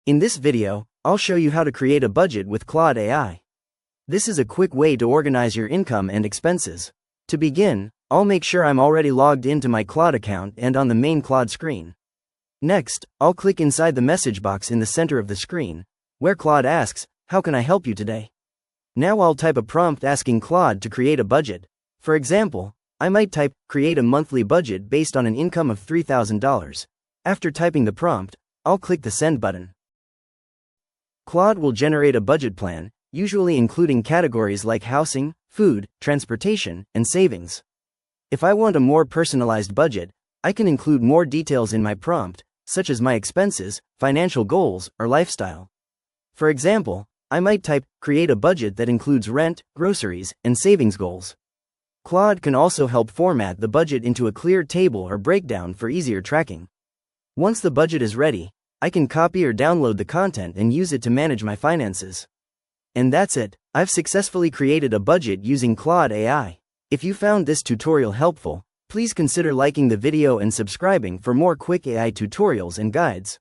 In this video, I'll show you how to create a budget with Claude AI. This is a quick way to organize your income and expenses. To begin, I'll make sure I'm already logged into my Claude account and on the main Claude screen. Next, I'll click inside the message box in the center of the screen, where Claude asks, "How can I help you today?" Now I'll type a prompt asking Claude to create a budget. For example, I might type, "Create a monthly budget based on an income of $3,000. After typing the prompt, I'll click the Send button. Claude will generate a budget plan, usually including categories like housing, food, transportation, and savings. If I want a more personalized budget, I can include more details in my prompt, such as my expenses, financial goals, or lifestyle. For example, I might type, "Create a budget that includes rent, groceries, and savings goals." Claude can also help format the budget into a clear table or breakdown for easier tracking. Once the budget is ready, I can copy or download the content and use it to manage my finances. And that's it. I've successfully created a budget using Claude AI. If you found this tutorial helpful, please consider liking the video and subscribing for more quick AI tutorials and guides.